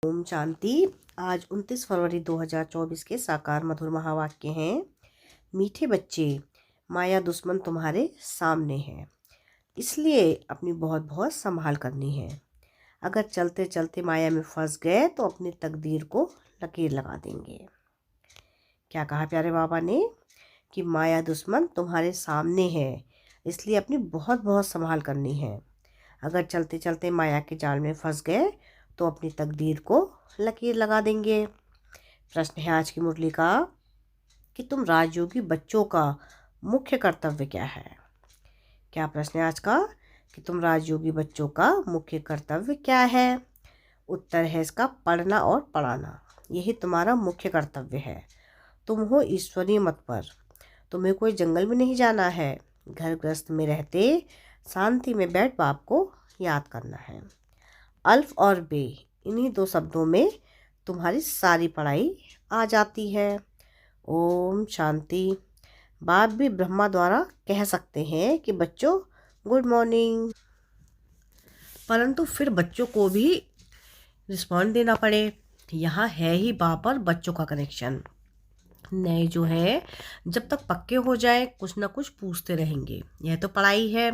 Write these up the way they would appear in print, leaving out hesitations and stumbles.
ओम शांति। आज 29 फरवरी 2024 के साकार मधुर महावाक्य हैं। मीठे बच्चे, माया दुश्मन तुम्हारे सामने है, इसलिए अपनी बहुत बहुत संभाल करनी है। अगर चलते चलते माया में फंस गए तो अपनी तकदीर को लकीर लगा देंगे। क्या कहा प्यारे बाबा ने कि माया दुश्मन तुम्हारे सामने है, इसलिए अपनी बहुत बहुत संभाल करनी है। अगर चलते चलते माया के जाल में फंस गए तो अपनी तकदीर को लकीर लगा देंगे। प्रश्न है आज की मुरली का कि तुम राजयोगी बच्चों का मुख्य कर्तव्य क्या है। क्या प्रश्न है आज का कि तुम राजयोगी बच्चों का मुख्य कर्तव्य क्या है। उत्तर है इसका पढ़ना और पढ़ाना। यही तुम्हारा मुख्य कर्तव्य है। तुम हो ईश्वरीय मत पर, तुम्हें कोई जंगल में नहीं जाना है। घर गृहस्थ में रहते शांति में बैठ बाप को याद करना है। अल्फ और बे, इन्हीं दो शब्दों में तुम्हारी सारी पढ़ाई आ जाती है। ओम शांति। बाप भी ब्रह्मा द्वारा कह सकते हैं कि बच्चों गुड मॉर्निंग, परंतु फिर बच्चों को भी रिस्पॉन्ड देना पड़े। यहाँ है ही बाप और बच्चों का कनेक्शन। नए जो है जब तक पक्के हो जाए कुछ ना कुछ पूछते रहेंगे। यह तो पढ़ाई है।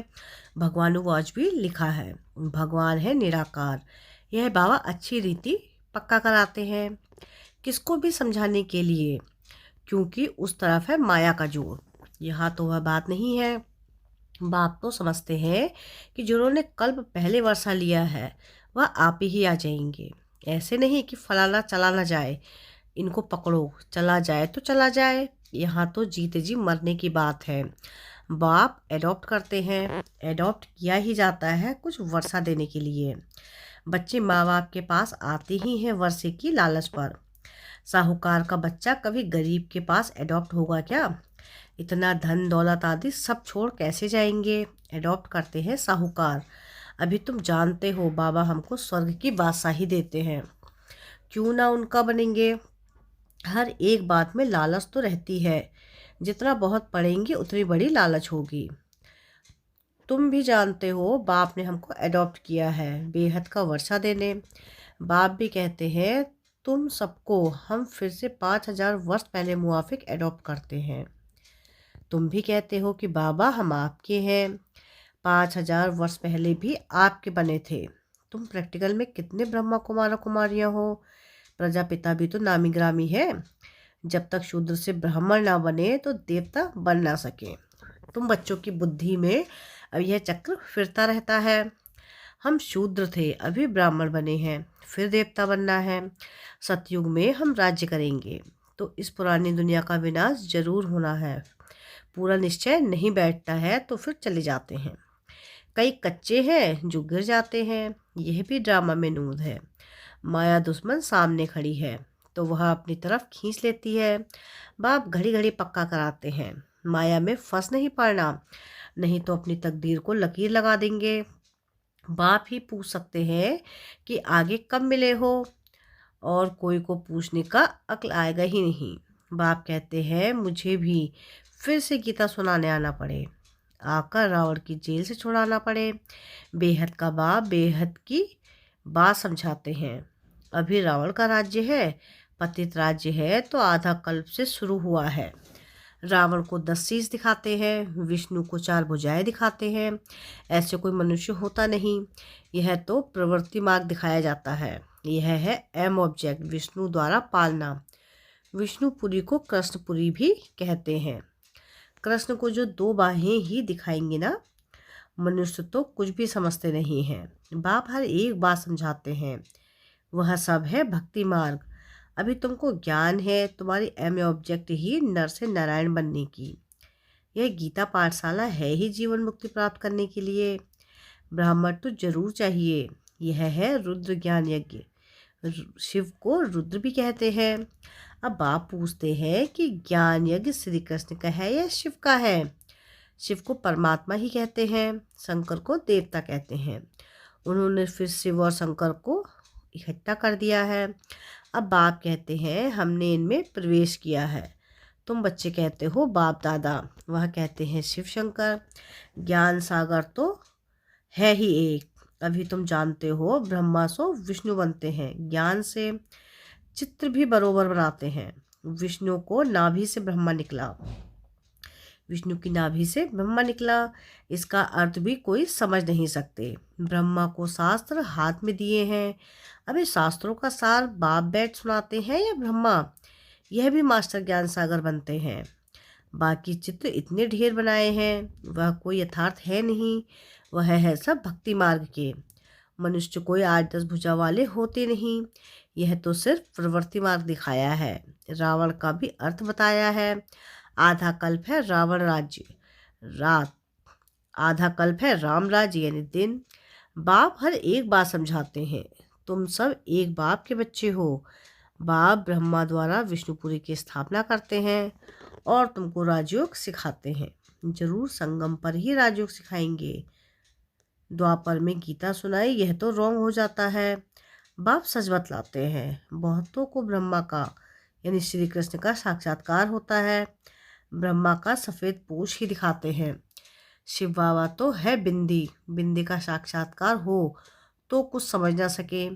भगवानुवाच भी लिखा है, भगवान है निराकार। यह बाबा अच्छी रीति पक्का कराते हैं, किसको भी समझाने के लिए, क्योंकि उस तरफ है माया का जोर। यहाँ तो वह बात नहीं है। बाप तो समझते हैं कि जिन्होंने कल्प पहले वर्षा लिया है वह आप ही आ जाएंगे। ऐसे नहीं कि फलाना चला ना जाए, इनको पकड़ो, चला जाए तो चला जाए। यहाँ तो जीते जी मरने की बात है। बाप एडॉप्ट करते हैं, एडॉप्ट किया ही जाता है कुछ वर्षा देने के लिए। बच्चे माँ बाप के पास आते ही हैं वर्षे की लालच पर। साहूकार का बच्चा कभी गरीब के पास एडॉप्ट होगा क्या। इतना धन दौलत आदि सब छोड़ कैसे जाएंगे। एडॉप्ट करते हैं साहूकार। अभी तुम जानते हो बाबा हमको स्वर्ग की बादशाही देते हैं, क्यों ना उनका बनेंगे। हर एक बात में लालच तो रहती है, जितना बहुत पढ़ेंगे उतनी बड़ी लालच होगी। तुम भी जानते हो बाप ने हमको एडॉप्ट किया है बेहद का वर्षा देने। बाप भी कहते हैं तुम सबको हम फिर से 5000 वर्ष पहले मुआफिक एडॉप्ट करते हैं। तुम भी कहते हो कि बाबा हम आपके हैं, 5000 वर्ष पहले भी आपके बने थे। तुम प्रैक्टिकल में कितने ब्रह्मा कुमार कुमारियाँ हो। प्रजापिता भी तो नामी ग्रामी है। जब तक शूद्र से ब्राह्मण ना बने तो देवता बन ना सके। तुम बच्चों की बुद्धि में अब यह चक्र फिरता रहता है। हम शूद्र थे, अभी ब्राह्मण बने हैं, फिर देवता बनना है। सतयुग में हम राज्य करेंगे, तो इस पुरानी दुनिया का विनाश जरूर होना है। पूरा निश्चय नहीं बैठता है तो फिर चले जाते हैं। कई कच्चे हैं जो गिर जाते हैं। यह भी ड्रामा में नूद है। माया दुश्मन सामने खड़ी है तो वह अपनी तरफ खींच लेती है। बाप घड़ी घड़ी पक्का कराते हैं, माया में फंस नहीं पड़ना, नहीं तो अपनी तकदीर को लकीर लगा देंगे। बाप ही पूछ सकते हैं कि आगे कब मिले हो, और कोई को पूछने का अक्ल आएगा ही नहीं। बाप कहते हैं मुझे भी फिर से गीता सुनाने आना पड़े, आकर रावण की जेल से छुड़ाना पड़े। बेहद का बाप बेहद की बात समझाते हैं। अभी रावण का राज्य है, पतित राज्य है तो आधा कल्प से शुरू हुआ है। रावण को 10 शीश दिखाते हैं, विष्णु को 4 भुजाएं दिखाते हैं। ऐसे कोई मनुष्य होता नहीं। यह तो प्रवृत्ति मार्ग दिखाया जाता है। यह है एम ऑब्जेक्ट, विष्णु द्वारा पालना। विष्णुपुरी को कृष्णपुरी भी कहते हैं। कृष्ण को जो 2 बाहें ही दिखाएंगे ना, मनुष्य तो कुछ भी समझते नहीं हैं। बाप हर एक बात समझाते हैं। वह सब है भक्ति मार्ग। अभी तुमको ज्ञान है, तुम्हारी एम ऑब्जेक्ट ही नर से नारायण बनने की। यह गीता पाठशाला है ही जीवन मुक्ति प्राप्त करने के लिए। ब्राह्मण तो जरूर चाहिए। यह है रुद्र ज्ञान यज्ञ। शिव को रुद्र भी कहते हैं। अब बाप पूछते हैं कि ज्ञान यज्ञ श्री कृष्ण का है या शिव का है। शिव को परमात्मा ही कहते हैं, शंकर को देवता कहते हैं। उन्होंने फिर शिव और शंकर को इकट्ठा कर दिया है। अब बाप कहते हैं हमने इनमें प्रवेश किया है। तुम बच्चे कहते हो बाप दादा, वह कहते हैं शिव शंकर। ज्ञान सागर तो है ही एक। अभी तुम जानते हो ब्रह्मा सो विष्णु बनते हैं, ज्ञान से चित्र भी बरोबर बनाते हैं। विष्णु को नाभि से ब्रह्मा निकला, विष्णु की नाभि से ब्रह्मा निकला, इसका अर्थ भी कोई समझ नहीं सकते। ब्रह्मा को शास्त्र हाथ में दिए हैं, अभी शास्त्रों का सार बाप बैठ सुनाते हैं या ब्रह्मा, यह भी मास्टर ज्ञान सागर बनते हैं। बाकी चित्र इतने ढेर बनाए हैं, वह कोई यथार्थ है नहीं, वह है सब भक्ति मार्ग के। मनुष्य कोई 8-10 भुजा वाले होते नहीं, यह तो सिर्फ प्रवृत्ति मार्ग दिखाया है। रावण का भी अर्थ बताया है। आधा कल्प है रावण राज्य रात, आधा कल्प है राम राज्य यानी दिन। बाप हर एक बात समझाते हैं। तुम सब एक बाप के बच्चे हो। बाप ब्रह्मा द्वारा विष्णुपुरी की स्थापना करते हैं और तुमको राजयोग सिखाते हैं। जरूर संगम पर ही राजयोग सिखाएंगे। द्वापर में गीता सुनाई, यह तो रॉन्ग हो जाता है। बाप सच बतलाते हैं। बहुतों को ब्रह्मा का यानी श्री कृष्ण का साक्षात्कार होता है। ब्रह्मा का सफ़ेद पूछ ही दिखाते हैं। शिव बाबा तो है बिंदी, बिंदी का साक्षात्कार हो तो कुछ समझ ना सके।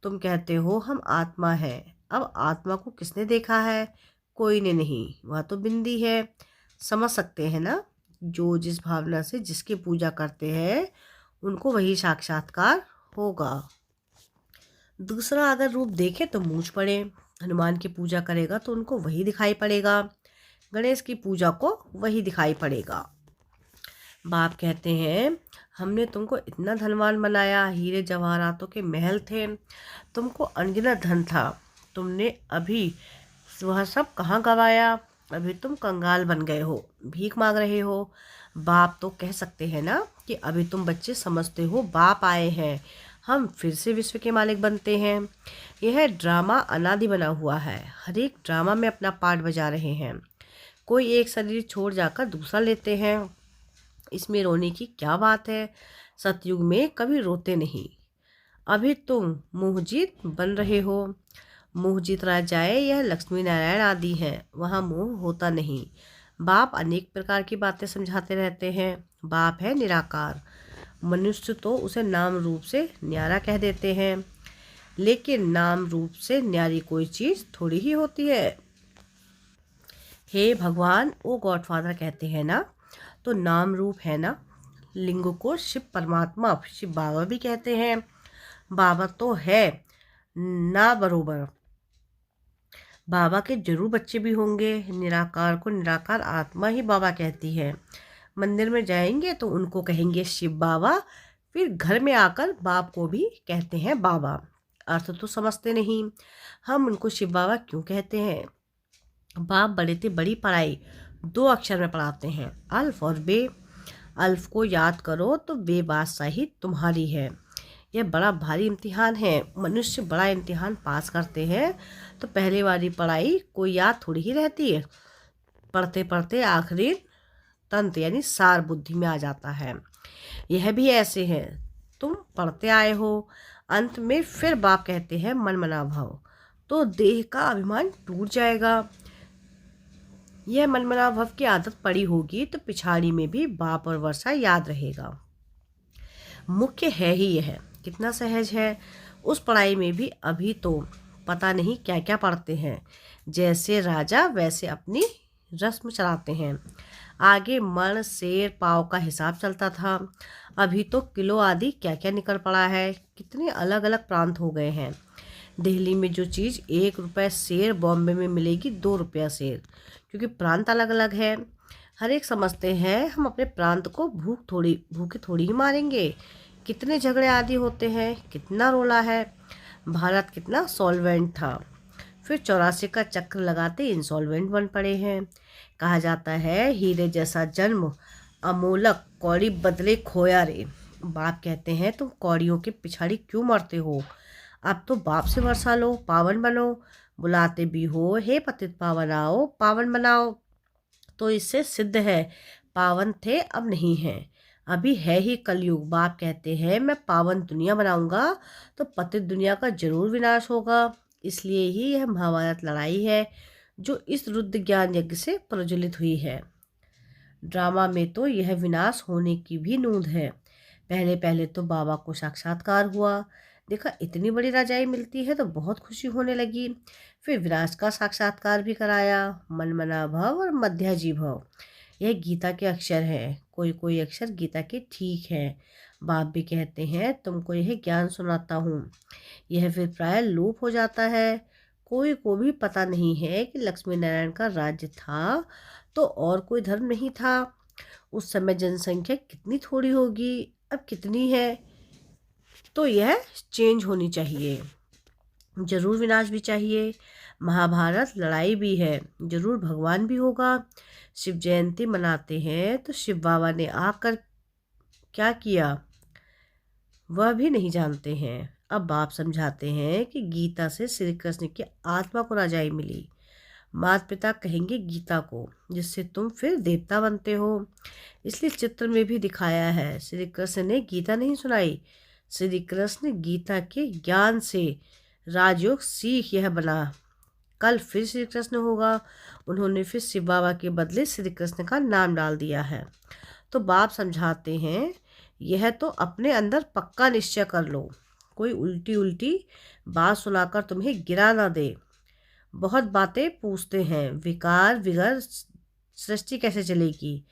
तुम कहते हो हम आत्मा है, अब आत्मा को किसने देखा है? कोई ने नहीं, वह तो बिंदी है। समझ सकते हैं ना, जो जिस भावना से जिसकी पूजा करते हैं उनको वही साक्षात्कार होगा। दूसरा अगर रूप देखे तो मूंछ पड़े। हनुमान की पूजा करेगा तो उनको वही दिखाई पड़ेगा, गणेश की पूजा को वही दिखाई पड़ेगा। बाप कहते हैं हमने तुमको इतना धनवान बनाया, हीरे जवाहरातों के महल थे, तुमको अनगिनत धन था, तुमने अभी वह सब कहाँ गवाया? अभी तुम कंगाल बन गए हो, भीख मांग रहे हो। बाप तो कह सकते हैं ना कि अभी तुम बच्चे समझते हो बाप आए हैं, हम फिर से विश्व के मालिक बनते हैं। यह ड्रामा अनादि बना हुआ है, हर एक ड्रामा में अपना पार्ट बजा रहे हैं। कोई एक शरीर छोड़ जाकर दूसरा लेते हैं, इसमें रोने की क्या बात है? सतयुग में कभी रोते नहीं। अभी तुम मोहजीत बन रहे हो। मोहजीत राजाए यह लक्ष्मी नारायण आदि हैं, वहाँ मोह होता नहीं। बाप अनेक प्रकार की बातें समझाते रहते हैं। बाप है निराकार, मनुष्य तो उसे नाम रूप से न्यारा कह देते हैं, लेकिन नाम रूप से न्यारी कोई चीज़ थोड़ी ही होती है। हे भगवान, ओ गॉडफादर कहते हैं ना, तो नाम रूप है ना। लिंग को शिव परमात्मा, शिव बाबा भी कहते हैं। बाबा तो है ना बरोबर, बाबा के जरूर बच्चे भी होंगे। निराकार को निराकार आत्मा ही बाबा कहती है। मंदिर में जाएंगे तो उनको कहेंगे शिव बाबा, फिर घर में आकर बाप को भी कहते हैं बाबा। अर्थ तो समझते नहीं, हम उनको शिव बाबा क्यों कहते हैं? बाप बड़े थे बड़ी पढ़ाई 2 अक्षर में पढ़ाते हैं, अल्फ और बे। अल्फ को याद करो तो बे बादशाही तुम्हारी है। यह बड़ा भारी इम्तिहान है। मनुष्य बड़ा इम्तिहान पास करते हैं तो पहले वाली पढ़ाई कोई याद थोड़ी ही रहती है। पढ़ते पढ़ते आखिरी तंत्र यानी सार बुद्धि में आ जाता है। यह भी ऐसे है, तुम पढ़ते आए हो, अंत में फिर बाप कहते हैं मन मना भव, तो देह का अभिमान टूट जाएगा। यह मनमना भव की आदत पड़ी होगी तो पिछाड़ी में भी बाप और वर्षा याद रहेगा। मुख्य है ही यह, कितना सहज है। उस पढ़ाई में भी अभी तो पता नहीं क्या क्या पढ़ते हैं। जैसे राजा वैसे अपनी रस्म चलाते हैं। आगे मण शेर पाव का हिसाब चलता था, अभी तो किलो आदि क्या क्या निकल पड़ा है। कितने अलग अलग प्रांत हो गए हैं। दिल्ली में जो चीज़ 1 रुपये शेर बॉम्बे में मिलेगी 2 रुपया शेर, क्योंकि प्रांत अलग अलग है। हर एक समझते हैं हम अपने प्रांत को भूखे थोड़ी ही मारेंगे। कितने झगड़े आदि होते हैं, कितना रोला है। भारत कितना सॉल्वेंट था, फिर 84 का चक्र लगाते इंसॉल्वेंट बन पड़े हैं। कहा जाता है हीरे जैसा जन्म अमोलक कौड़ी बदले खोया रे। बाप कहते हैं तुम कौड़ियों के पिछाड़ी क्यों मरते हो? अब तो बाप से वर्षा लो, पावन बनो। बुलाते भी हो हे पतित पावन आओ, पावन बनाओ। तो इससे सिद्ध है पावन थे अब नहीं है, अभी है ही कलयुग। बाप कहते हैं मैं पावन दुनिया बनाऊंगा तो पतित दुनिया का जरूर विनाश होगा। इसलिए ही यह महाभारत लड़ाई है जो इस रुद्र ज्ञान यज्ञ से प्रज्वलित हुई है। ड्रामा में तो यह विनाश होने की भी नूंद है। पहले पहले तो बाबा को साक्षात्कार हुआ। देखा इतनी बड़ी रजाई मिलती है तो बहुत खुशी होने लगी। फिर विनाश का साक्षात्कार भी कराया। मनमना भव और मध्याजी भव, यह गीता के अक्षर हैं। कोई कोई अक्षर गीता के ठीक है। बाप भी कहते हैं तुमको यह ज्ञान सुनाता हूँ। यह फिर प्राय लोप हो जाता है। कोई को भी पता नहीं है कि लक्ष्मी नारायण का राज्य था तो और कोई धर्म नहीं था। उस समय जनसंख्या कितनी थोड़ी होगी, अब कितनी है। तो यह चेंज होनी चाहिए। जरूर विनाश भी चाहिए। महाभारत लड़ाई भी है, जरूर भगवान भी होगा। शिव जयंती मनाते हैं तो शिव बाबा ने आकर क्या किया वह भी नहीं जानते हैं। अब बाप समझाते हैं कि गीता से श्री कृष्ण की आत्मा को रजाई मिली। माता पिता कहेंगे गीता को, जिससे तुम फिर देवता बनते हो। इसलिए चित्र में भी दिखाया है, श्री कृष्ण ने गीता नहीं सुनाई, श्री कृष्ण गीता के ज्ञान से राजयोग सीख यह बना। कल फिर श्री कृष्ण होगा। उन्होंने फिर शिव बाबा के बदले श्री कृष्ण का नाम डाल दिया है। तो बाप समझाते हैं यह तो अपने अंदर पक्का निश्चय कर लो। कोई उल्टी उल्टी बात सुनाकर तुम्हें गिरा ना दे। बहुत बातें पूछते हैं, विकार विगर सृष्टि कैसे चलेगी,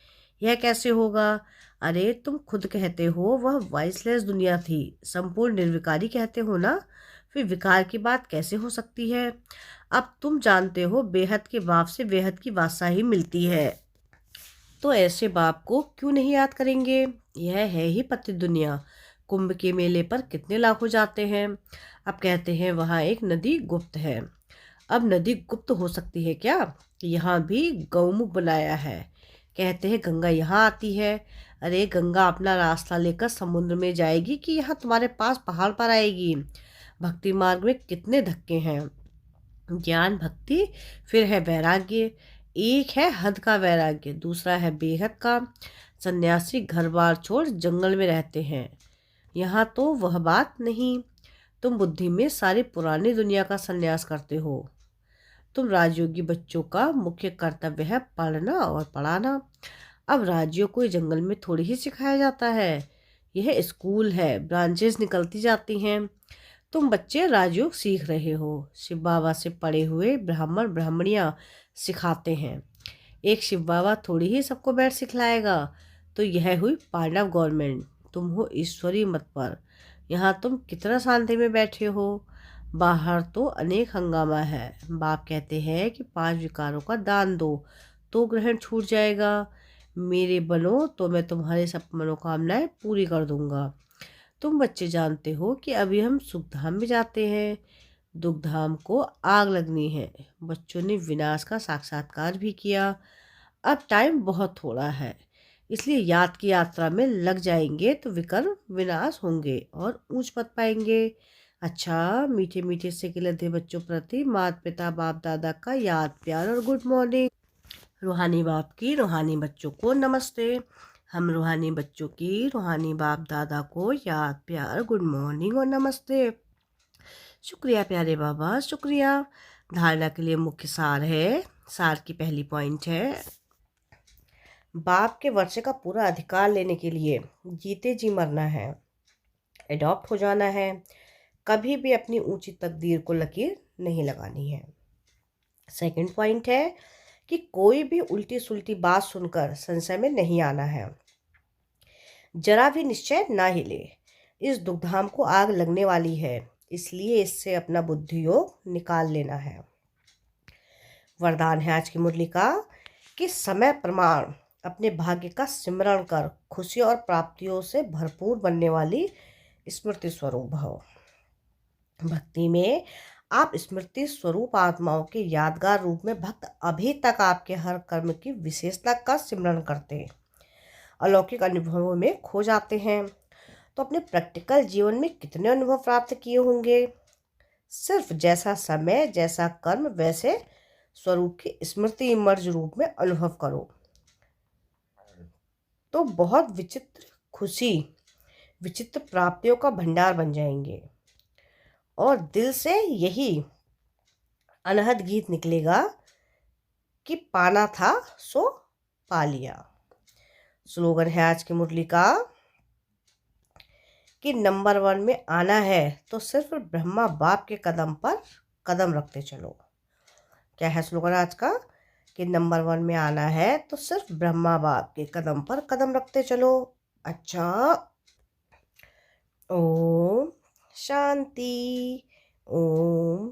यह कैसे होगा। अरे तुम खुद कहते हो वह वॉइसलेस दुनिया थी, संपूर्ण निर्विकारी कहते हो ना, फिर विकार की बात कैसे हो सकती है। अब तुम जानते हो बेहद के बाप से बेहद की वात्सा ही मिलती है, तो ऐसे बाप को क्यों नहीं याद करेंगे। यह है ही पति दुनिया। कुंभ के मेले पर कितने लाखों जाते हैं। अब कहते हैं वहाँ एक नदी गुप्त है। अब नदी गुप्त हो सकती है क्या। यहाँ भी गौमुख बनाया है। कहते हैं गंगा यहाँ आती है। अरे गंगा अपना रास्ता लेकर समुद्र में जाएगी कि यहाँ तुम्हारे पास पहाड़ पर आएगी। भक्ति मार्ग में कितने धक्के हैं। ज्ञान भक्ति, फिर है वैराग्य। एक है हद का वैराग्य, दूसरा है बेहद का। सन्यासी घर बार छोड़ जंगल में रहते हैं। यहाँ तो वह बात नहीं। तुम बुद्धि में सारी पुरानी दुनिया का सन्यास करते हो। तुम राजयोगी बच्चों का मुख्य कर्तव्य है पढ़ना और पढ़ाना। अब राजियों को जंगल में थोड़ी ही सिखाया जाता है। यह स्कूल है, ब्रांचेस निकलती जाती हैं। तुम बच्चे राजयोग सीख रहे हो। शिव बाबा से पढ़े हुए ब्राह्मण ब्राह्मणियाँ सिखाते हैं। एक शिव बाबा थोड़ी ही सबको बैठ सिखलाएगा। तो यह हुई पांडव गवर्नमेंट। तुम हो ईश्वरी मत पर। यहाँ तुम कितना शांति में बैठे हो। बाहर तो अनेक हंगामा है। बाप कहते हैं कि 5 विकारों का दान दो तो ग्रहण छूट जाएगा। मेरे बनो तो मैं तुम्हारे सब मनोकामनाएं पूरी कर दूंगा। तुम बच्चे जानते हो कि अभी हम सुखधाम में जाते हैं, दुखधाम को आग लगनी है। बच्चों ने विनाश का साक्षात्कार भी किया। अब टाइम बहुत थोड़ा है, इसलिए याद की यात्रा में लग जाएंगे तो विकर्म विनाश होंगे और ऊंच पद पाएंगे। अच्छा, मीठे मीठे से गिलते बच्चों प्रति माता पिता बाप दादा का याद प्यार और गुड मॉर्निंग। रूहानी बाप की रूहानी बच्चों को नमस्ते। हम रूहानी बच्चों की रूहानी बाप दादा को याद प्यार गुड मॉर्निंग और नमस्ते। शुक्रिया प्यारे बाबा, शुक्रिया। धारणा के लिए मुख्य सार है। सार की पहली पॉइंट है, बाप के वर्ष का पूरा अधिकार लेने के लिए जीते जी मरना है, एडॉप्ट हो जाना है। कभी भी अपनी ऊंची तकदीर को लकीर नहीं लगानी है। सेकंड पॉइंट है कि कोई भी उल्टी सुल्टी बात सुनकर संशय में नहीं आना है। जरा भी निश्चय ना हिले। इस दुखधाम को आग लगने वाली है, इसलिए इससे अपना बुद्धि योग निकाल लेना है। वरदान है आज की मुरली का कि समय प्रमाण अपने भाग्य का सिमरण कर खुशी और प्राप्तियों से भरपूर बनने वाली स्मृति स्वरूप भव। भक्ति में आप स्मृति स्वरूप आत्माओं के यादगार रूप में भक्त अभी तक आपके हर कर्म की विशेषता का सिमरण करते अलौकिक अनुभवों में खो जाते हैं। तो अपने प्रैक्टिकल जीवन में कितने अनुभव प्राप्त किए होंगे। सिर्फ जैसा समय जैसा कर्म वैसे स्वरूप की स्मृति इमर्ज रूप में अनुभव करो तो बहुत विचित्र खुशी विचित्र प्राप्तियों का भंडार बन जाएंगे और दिल से यही अनहद गीत निकलेगा कि पाना था सो पा लिया। स्लोगन है आज की मुरली का, कि नंबर 1 में आना है तो सिर्फ ब्रह्मा बाप के कदम पर कदम रखते चलो। क्या है स्लोगन आज का? कि नंबर 1 में आना है तो सिर्फ ब्रह्मा बाप के कदम पर कदम रखते चलो। अच्छा, ओम शांति। ओम